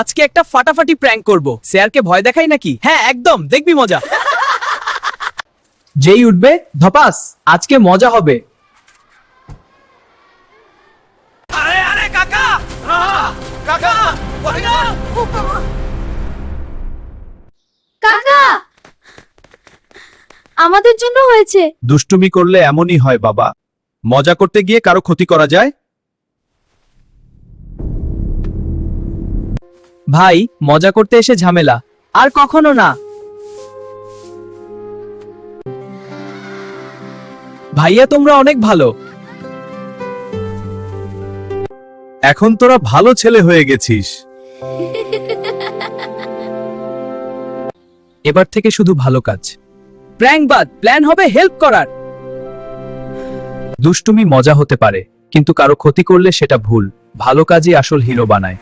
আজকে একটা ফাটাফাটি প্র্যাঙ্ক করব। স্যারকে ভয় দেখাই নাকি? হ্যাঁ একদম, দেখবি মজা। যেই উঠবে ধপাস, আজকে মজা হবে। আরে আরে কাকা, কাকা কাকা, আমাদের জন্য হয়েছে। দুষ্টুমি করলে এমনই হয় বাবা। মজা করতে গিয়ে কারো ক্ষতি করা যায়? ভাই, মজা করতে এসে ঝামেলা, আর কখনো না। ভাইয়া তোমরা অনেক ভালো। এখন তোরা ভালো ছেলে হয়ে গেছিস। এবার থেকে শুধু ভালো কাজ। প্র্যাঙ্ক বাদ, প্ল্যান হবে হেল্প করার। দুষ্টুমি মজা হতে পারে, কিন্তু কারো ক্ষতি করলে সেটা ভুল। ভালো কাজই আসল হিরো বানায়।